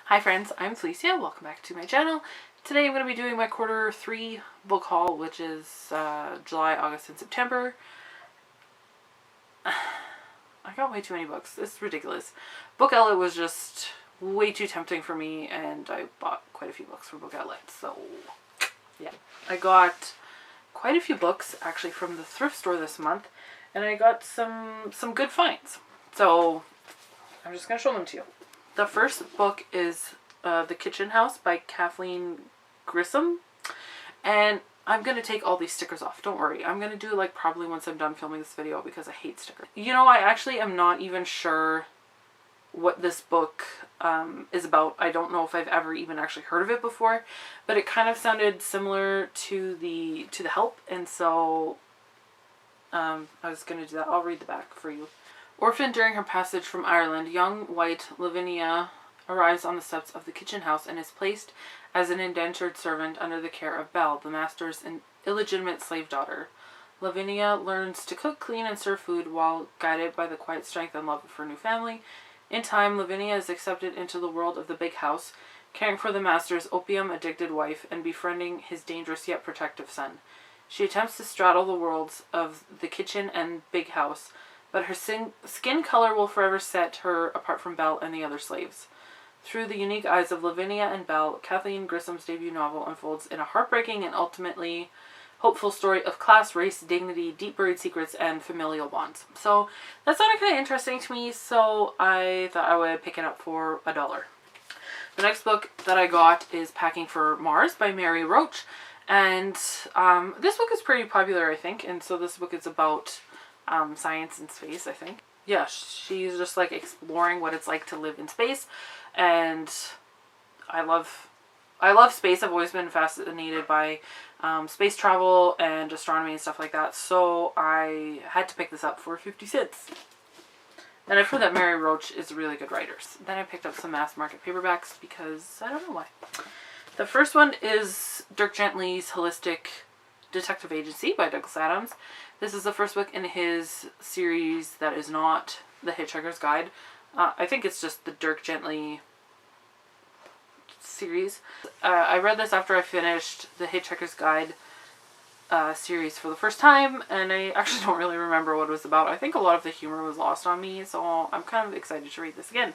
Hi friends, I'm Felicia. Welcome back to my channel. Today I'm going to be doing my quarter 3 book haul, which is July, August, and September. I got way too many books. It's ridiculous. Book Outlet was just way too tempting for me, and I bought quite a few books from Book Outlet. So yeah, I got quite a few books actually from the thrift store this month, and I got some good finds. So I'm just going to show them to you. The first book is The Kitchen House by Kathleen Grissom. And I'm going to take all these stickers off. Don't worry. I'm going to do like probably once I'm done filming this video because I hate stickers. You know, I actually am not even sure what this book is about. I don't know if I've ever even actually heard of it before. But it kind of sounded similar to the Help. And so I was going to do that. I'll read the back for you. Orphaned during her passage from Ireland, young white Lavinia arrives on the steps of the kitchen house and is placed as an indentured servant under the care of Belle, the master's illegitimate slave daughter. Lavinia learns to cook, clean, and serve food while guided by the quiet strength and love of her new family. In time, Lavinia is accepted into the world of the big house, caring for the master's opium-addicted wife and befriending his dangerous yet protective son. She attempts to straddle the worlds of the kitchen and big house, but her skin color will forever set her apart from Belle and the other slaves. Through the unique eyes of Lavinia and Belle, Kathleen Grissom's debut novel unfolds in a heartbreaking and ultimately hopeful story of class, race, dignity, deep-buried secrets, and familial bonds. So that sounded kind of interesting to me, so I thought I would pick it up for $1. The next book that I got is Packing for Mars by Mary Roach, and this book is pretty popular, I think, and so this book is about science and space, I think. Yeah, she's just like exploring what it's like to live in space, and I love space. I've always been fascinated by space travel and astronomy and stuff like that, so I had to pick this up for 50 cents. And I've heard that Mary Roach is a really good writer. Then I picked up some mass market paperbacks because I don't know why. The first one is Dirk Gently's Holistic Detective Agency by Douglas Adams. This is the first book in his series that is not The Hitchhiker's Guide. I think it's just the Dirk Gently series. I read this after I finished The Hitchhiker's Guide series for the first time, and I actually don't really remember what it was about. I think a lot of the humor was lost on me, so I'm kind of excited to read this again.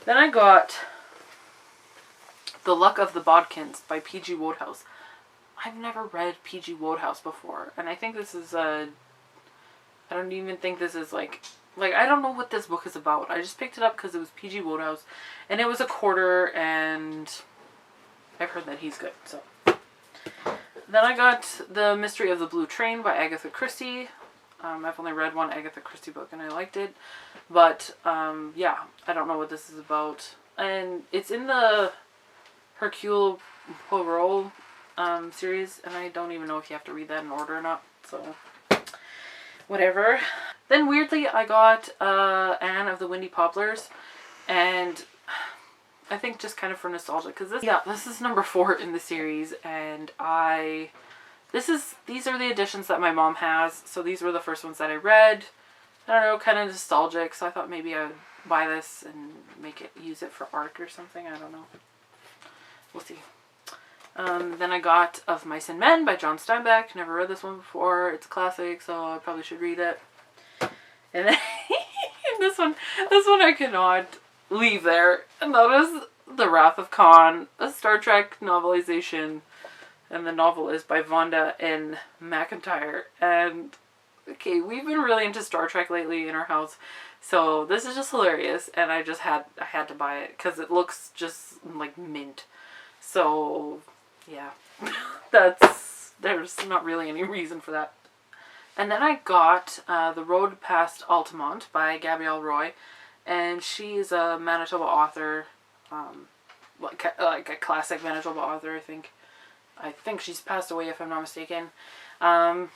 Then I got The Luck of the Bodkins by P.G. Wodehouse. I've never read P.G. Wodehouse before, and I think this is I don't even think this is like I don't know what this book is about. I just picked it up because it was P.G. Wodehouse, and it was $1, and I've heard that he's good, so. Then I got The Mystery of the Blue Train by Agatha Christie. I've only read one Agatha Christie book, and I liked it, but, yeah, I don't know what this is about, and it's in the Hercule Poirot series, and I don't even know if you have to read that in order or not, so whatever. Then weirdly I got Anne of the Windy Poplars, and I think just kind of for nostalgia, because this is number 4 in the series, and these are the editions that my mom has, so these were the first ones that I read. I don't know, kind of nostalgic, so I thought maybe I would buy this and use it for art or something. I don't know. We'll see. Then I got Of Mice and Men by John Steinbeck. Never read this one before. It's a classic, so I probably should read it. And then this one I cannot leave there. And that is The Wrath of Khan, a Star Trek novelization. And the novel is by Vonda N. McIntyre. And okay, we've been really into Star Trek lately in our house, so this is just hilarious. And I had to buy it because it looks just like mint. So yeah, there's not really any reason for that. And then I got The Road Past Altamont by Gabrielle Roy, and she's a Manitoba author, like a classic Manitoba author, I think. I think she's passed away if I'm not mistaken. Yeah,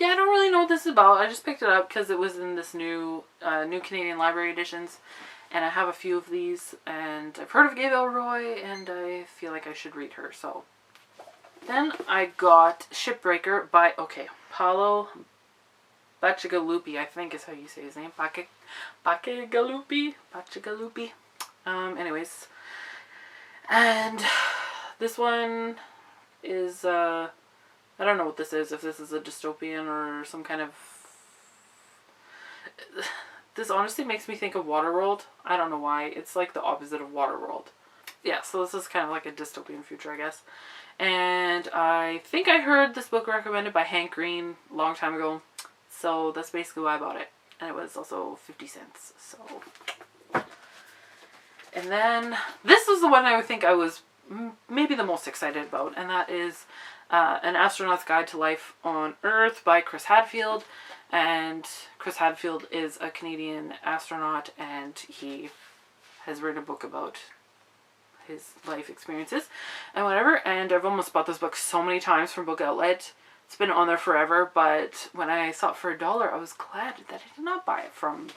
I don't really know what this is about. I just picked it up because it was in this new Canadian Library editions, and I have a few of these, and I've heard of Gabrielle Roy, and I feel like I should read her, so. Then I got Shipbreaker by, Paolo Bacigalupi, I think is how you say his name. Bacigalupi. Anyways, and this one is I don't know what this is. If this is a dystopian or some kind of. This honestly makes me think of Waterworld. I don't know why. It's like the opposite of Waterworld. Yeah, so this is kind of like a dystopian future, I guess. And I think I heard this book recommended by Hank Green a long time ago. So that's basically why I bought it. And it was also 50 cents. So. And then this was the one I would think I was maybe the most excited about. And that is An Astronaut's Guide to Life on Earth by Chris Hadfield. And Chris Hadfield is a Canadian astronaut, and he has written a book about his life experiences and whatever. And I've almost bought this book so many times from Book Outlet. It's been on there forever, but when I saw it for $1, I was glad that I did not buy it from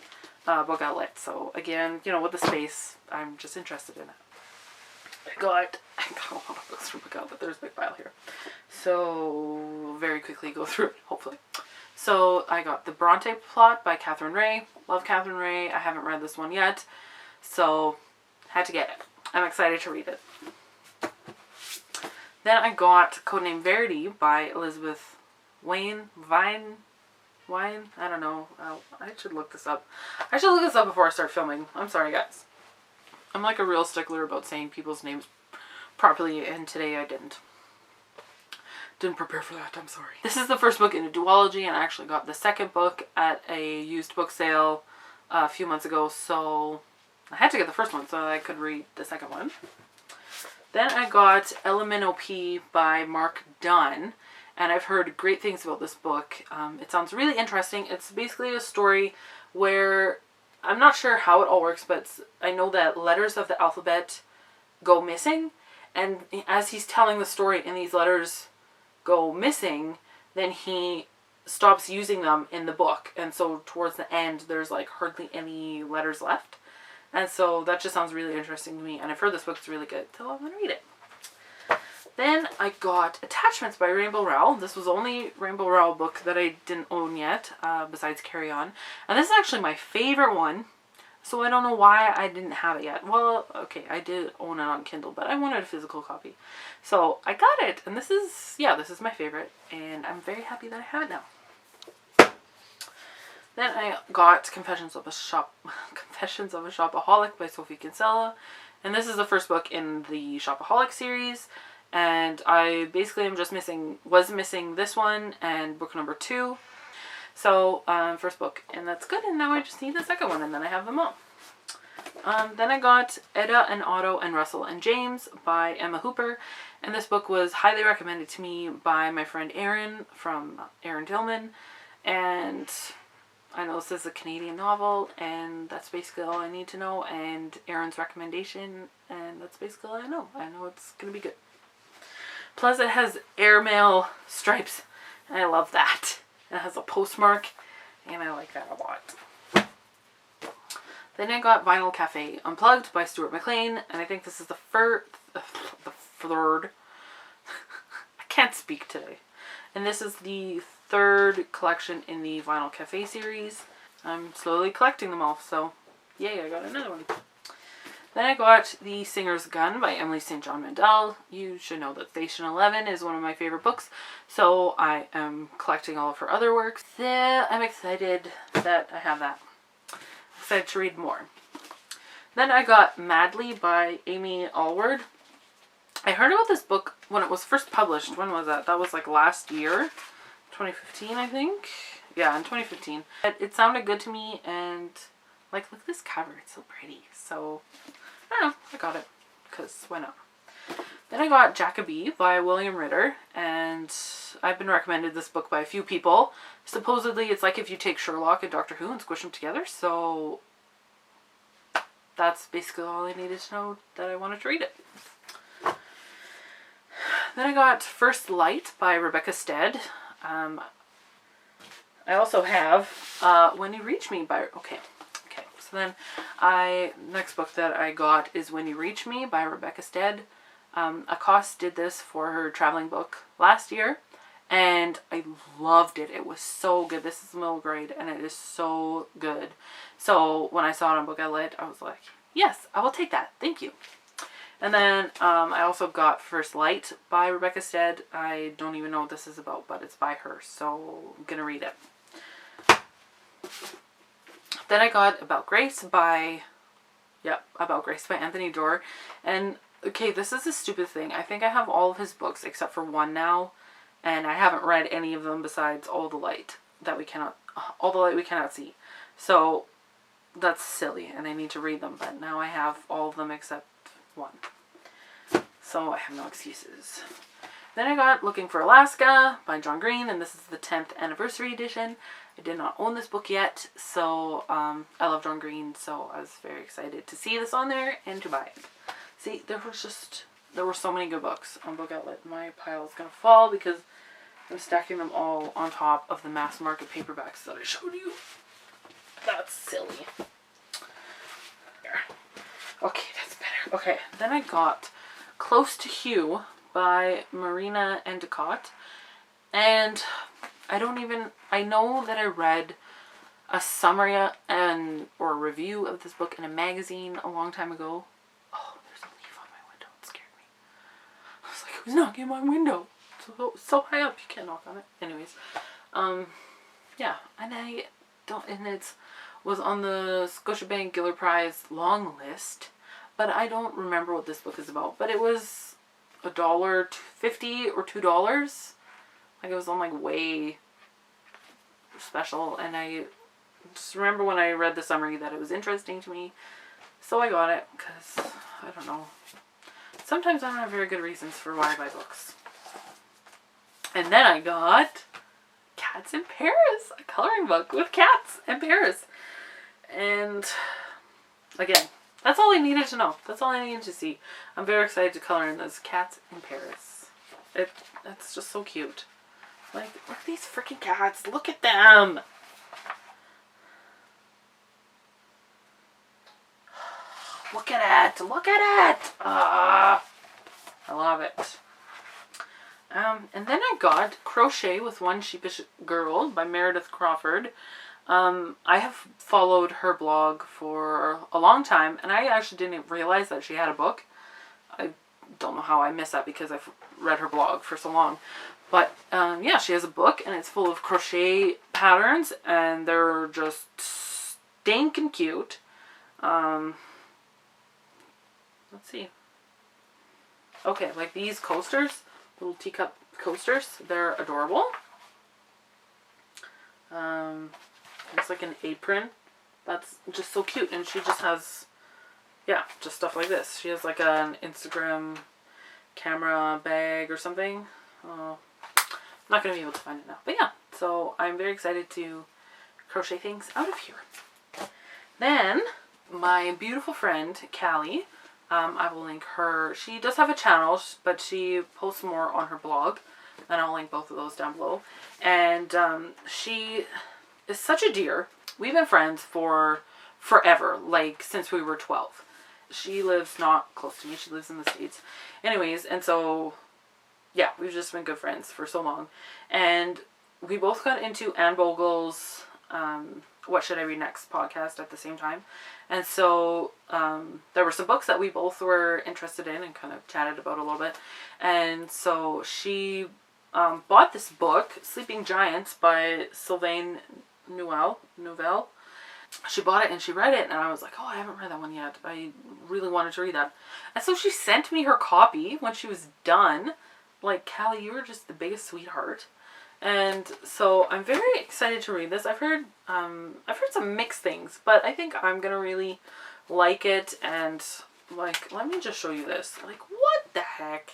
Book Outlet. So again, you know, with the space, I'm just interested in it. I got a lot of books from Book Outlet. There's a big pile here. So very quickly go through it, hopefully. So I got The Bronte Plot by Catherine Ray. Love Catherine Ray. I haven't read this one yet, so had to get it. I'm excited to read it. Then I got Codename Verity by Elizabeth Vine. I don't know. I should look this up. I should look this up before I start filming. I'm sorry, guys. I'm like a real stickler about saying people's names properly, and today I didn't. Didn't prepare for that, I'm sorry. This is the first book in a duology, and I actually got the second book at a used book sale a few months ago, so I had to get the first one so I could read the second one. Then I got LMNOP by Mark Dunn, and I've heard great things about this book. It sounds really interesting. It's basically a story where, I'm not sure how it all works, but I know that letters of the alphabet go missing, and as he's telling the story and these letters go missing, then he stops using them in the book, and so towards the end there's like hardly any letters left, and so that just sounds really interesting to me, and I've heard this book's really good, so I'm gonna read it. Then I got Attachments by Rainbow Rowell. This was the only Rainbow Rowell book that I didn't own yet, besides Carry On, and this is actually my favorite one. So I don't know why I didn't have it yet. Well, okay, I did own it on Kindle, but I wanted a physical copy. So I got it, and this is my favorite, and I'm very happy that I have it now. Then I got Confessions of a Shopaholic by Sophie Kinsella, and this is the first book in the Shopaholic series, and I basically was missing this one and book number 2. So, first book, and that's good, and now I just need the second one, and then I have them all. Then I got Etta and Otto and Russell and James by Emma Hooper, and this book was highly recommended to me by my friend Erin from Erin Tillman, and I know this is a Canadian novel, and that's basically all I need to know, and Erin's recommendation, and that's basically all I know. I know it's going to be good. Plus it has airmail stripes, and I love that. It has a postmark, and I like that a lot. Then I got Vinyl Cafe Unplugged by Stuart McLean, and I think this is the third. I can't speak today. And this is the third collection in the Vinyl Cafe series. I'm slowly collecting them all, so yay, I got another one. Then I got The Singer's Gun by Emily St. John Mandel. You should know that Station 11 is one of my favorite books, so I am collecting all of her other works. So I'm excited that I have that. Excited to read more. Then I got Madly by Amy Allward. I heard about this book when it was first published. When was that? That was like last year. 2015, I think. Yeah, in 2015. It sounded good to me, and like, look at this cover. It's so pretty. So I don't know, I got it, because why not? Then I got Jacoby by William Ritter, and I've been recommended this book by a few people. Supposedly it's like if you take Sherlock and Doctor Who and squish them together, so that's basically all I needed to know that I wanted to read it. Then I got First Light by Rebecca Stead. I also have When You Reach Me by... Okay. So then, next book that I got is When You Reach Me by Rebecca Stead. Acost did this for her traveling book last year, and I loved it. It was so good. This is middle grade, and it is so good. So when I saw it on Book Outlet, I was like, Yes, I will take that. Thank you. And then I also got First Light by Rebecca Stead. I don't even know what this is about, but it's by her, so I'm going to read it. Then I got About Grace by Anthony Doerr. And, okay, this is a stupid thing. I think I have all of his books except for one now, and I haven't read any of them besides All the Light We Cannot See. So, that's silly, and I need to read them, but now I have all of them except one. So I have no excuses. Then I got Looking for Alaska by John Green, and this is the 10th anniversary edition. I did not own this book yet, so I love John Green, so I was very excited to see this on there and to buy it. See, there were so many good books on Book Outlet. My pile is going to fall because I'm stacking them all on top of the mass market paperbacks that I showed you. That's silly. There. Okay, that's better. Okay, then I got Close to Hugh by Marina Endicott. And I know that I read a summary or a review of this book in a magazine a long time ago. Oh, there's a leaf on my window. It scared me. I was like, who's knocking on my window? So high up, you can't knock on it. Anyways, yeah, and it was on the Scotiabank Giller Prize long list, but I don't remember what this book is about. But it was $1.50 or $2. Like, it was on, like, way special, and I just remember when I read the summary that it was interesting to me, so I got it, because, I don't know, sometimes I don't have very good reasons for why I buy books. And then I got Cats in Paris, a coloring book with cats in Paris. And again, that's all I needed to know. That's all I needed to see. I'm very excited to color in this Cats in Paris. That's just so cute. Like, look at these freaking cats. Look at them. Look at it. Look at it. I love it. And then I got Crochet with One Sheepish Girl by Meredith Crawford. I have followed her blog for a long time, and I actually didn't realize that she had a book. I don't know how I missed that because I've read her blog for so long. But, yeah, she has a book, and it's full of crochet patterns, and they're just stinking cute. Let's see. Okay, like these coasters, little teacup coasters, they're adorable. It's like an apron. That's just so cute, and she just has, yeah, just stuff like this. She has like an Instagram camera bag or something. I'm not going to be able to find it now. But yeah, so I'm very excited to crochet things out of here. Then, my beautiful friend, Callie, I will link her. She does have a channel, but she posts more on her blog. And I'll link both of those down below. And she is such a dear. We've been friends for forever, like since we were 12. She lives not close to me. She lives in the States. Anyways, and so, yeah, we've just been good friends for so long. And we both got into Anne Bogle's What Should I Read Next podcast at the same time. And so there were some books that we both were interested in and kind of chatted about a little bit. And so she bought this book, Sleeping Giants by Sylvain Nouvelle. She bought it and she read it, and I was like, oh, I haven't read that one yet. I really wanted to read that. And so she sent me her copy when she was done. Like, Callie, you were just the biggest sweetheart. And so I'm very excited to read this. I've heard some mixed things, but I think I'm gonna really like it. And like, let me just show you this. Like, what the heck?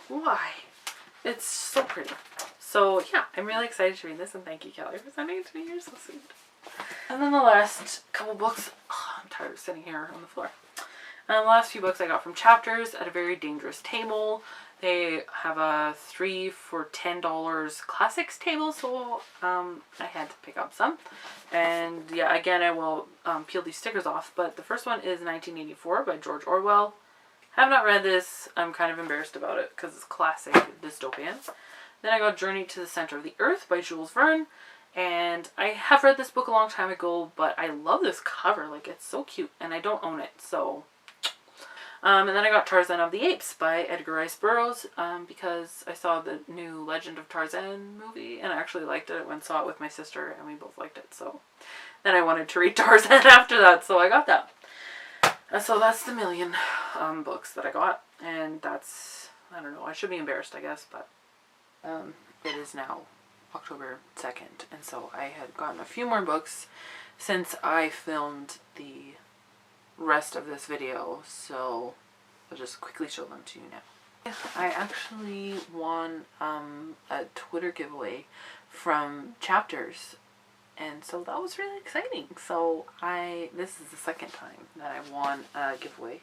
Why? It's so pretty. So yeah, I'm really excited to read this, and thank you, Callie, for sending it to me. You're so sweet. And then the last couple books, I'm tired of sitting here on the floor. And the last few books I got from Chapters at a Very Dangerous Table. They have a 3 for $10 classics table, so I had to pick up some. And yeah, again, I will peel these stickers off, but the first one is 1984 by George Orwell. Have not read this. I'm kind of embarrassed about it because it's classic dystopian. Then I got Journey to the Center of the Earth by Jules Verne. And I have read this book a long time ago, but I love this cover. Like, it's so cute, and I don't own it, so. And then I got Tarzan of the Apes by Edgar Rice Burroughs, because I saw the new Legend of Tarzan movie, and I actually liked it. I went and saw it with my sister, and we both liked it, so. Then I wanted to read Tarzan after that, so I got that. And so that's the million books that I got, and that's, I don't know, I should be embarrassed, I guess, but it is now October 2nd, and so I had gotten a few more books since I filmed the rest of this video, so I'll just quickly show them to you now. I actually won a Twitter giveaway from Chapters, and so that was really exciting. So this is the second time that I won a giveaway.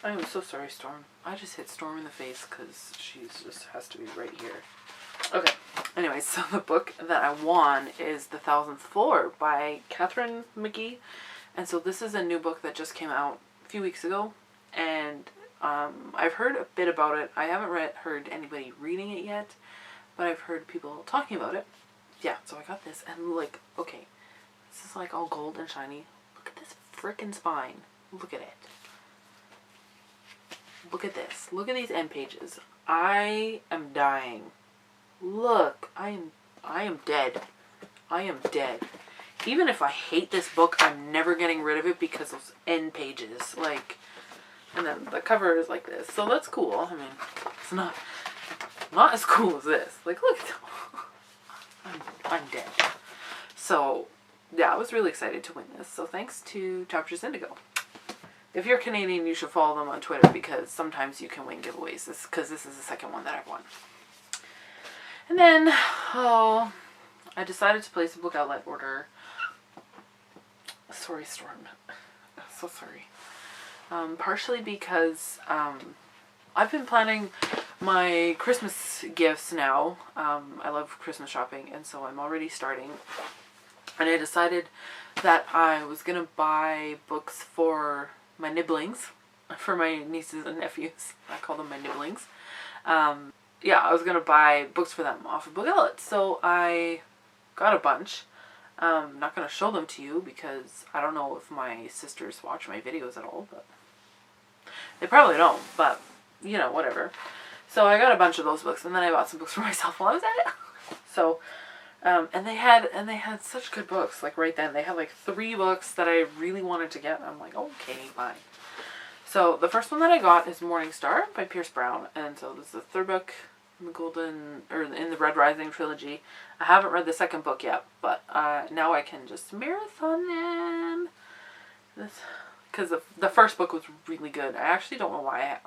I am so sorry, Storm. I just hit Storm in the face because she just has to be right here. Okay, anyway, so the book that I won is The Thousandth Floor by Catherine McGee. And so this is a new book that just came out a few weeks ago. And I've heard a bit about it. I haven't heard anybody reading it yet, but I've heard people talking about it. Yeah, so I got this. And like, okay, this is like all gold and shiny. Look at this frickin' spine. Look at it. Look at this. Look at these end pages. I am dying. Look, I am dead. I am dead. Even if I hate this book, I'm never getting rid of it because those end pages. Like, and then the cover is like this. So that's cool. I mean, it's not as cool as this. Like, look. I'm dead. So, yeah, I was really excited to win this. So thanks to Chapters Indigo. If you're Canadian, you should follow them on Twitter because sometimes you can win giveaways. Because this is the second one that I've won. And then, I decided to place a book outlet order. Sorry, Storm. So sorry. Partially because I've been planning my Christmas gifts now. I love Christmas shopping, and so I'm already starting. And I decided that I was going to buy books for my nibblings, for my nieces and nephews. I call them my nibblings. Yeah, I was going to buy books for them off of Book Outlet. So I got a bunch. I'm not going to show them to you because I don't know if my sisters watch my videos at all, but they probably don't, but you know, whatever. So I got a bunch of those books, and then I bought some books for myself while I was at it. So, and they had such good books, like right then. They had like 3 books that I really wanted to get. I'm like, okay, fine. So the first one that I got is Morning Star by Pierce Brown, and so this is the 3rd book in the Red Rising trilogy. I haven't read the 2nd book yet, but now I can just marathon them. Because the first book was really good. I actually don't know why.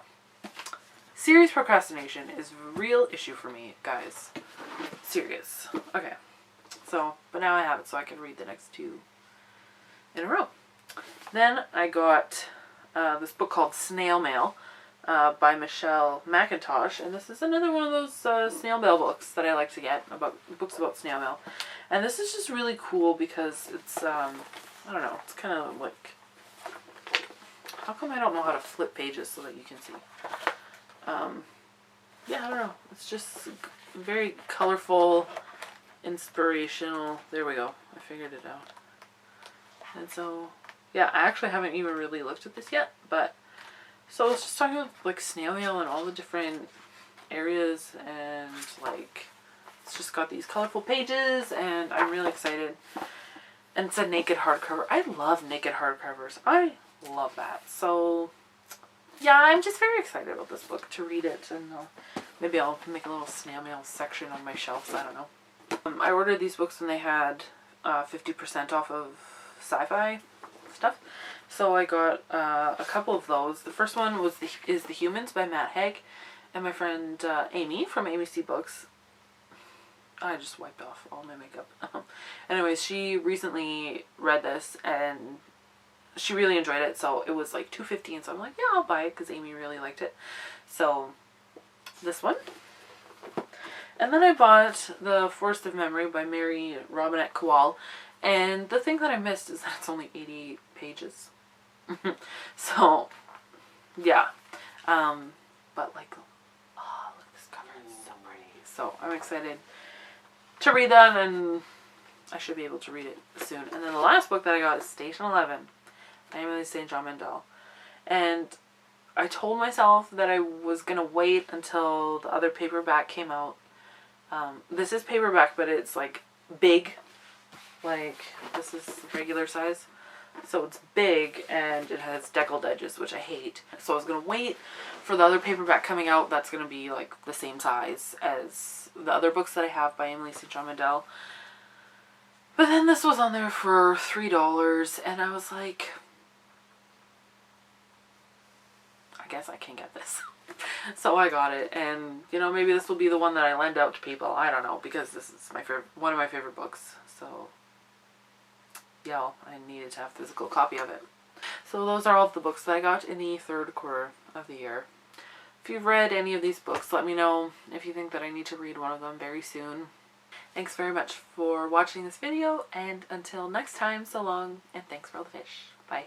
Serious procrastination is a real issue for me, guys. Serious. Okay. So, but now I have it, so I can read the next 2 in a row. Then I got this book called Snail Mail by Michelle McIntosh, and this is another one of those snail mail books that I like to get, books about snail mail. And this is just really cool because it's I don't know, it's kind of like, how come I don't know how to flip pages so that you can see? Yeah, I don't know. It's just very colorful, inspirational. There we go. I figured it out. And so, yeah, I actually haven't even really looked at this yet, but so it's just talking about like snail mail and all the different areas, and like it's just got these colorful pages, and I'm really excited. And it's a naked hardcover. I love naked hardcovers. I love that. So yeah, I'm just very excited about this book, to read it, and maybe I'll make a little snail mail section on my shelves. I don't know. I ordered these books when they had 50% off of sci-fi stuff, so I got a couple of those. The first one is The Humans by Matt Haig, and my friend Amy from Amy C Books. I just wiped off all my makeup. Anyways, she recently read this and she really enjoyed it, so it was like $2.50, and so I'm like, yeah, I'll buy it because Amy really liked it. So this one. And then I bought The Forest of Memory by Mary Robinette Kowal, and the thing that I missed is that it's only 88 pages. So yeah, but like, oh, look, this cover is so pretty. So I'm excited to read that, and I should be able to read it soon. And then the last book that I got is Station 11 by Emily St. John Mandel. And I told myself that I was going to wait until the other paperback came out. This is paperback, but it's like big. Like, this is regular size. So it's big, and it has deckled edges, which I hate. So I was going to wait for the other paperback coming out. That's going to be like the same size as the other books that I have by Emily St. John Mandel. But then this was on there for $3, and I was like, I guess I can get this. So I got it, and you know, maybe this will be the one that I lend out to people. I don't know, because this is my favorite, one of my favorite books. So yeah, I needed to have a physical copy of it. So those are all of the books that I got in the third quarter of the year. If you've read any of these books, let me know if you think that I need to read one of them very soon. Thanks very much for watching this video, and until next time, so long, and thanks for all the fish. Bye.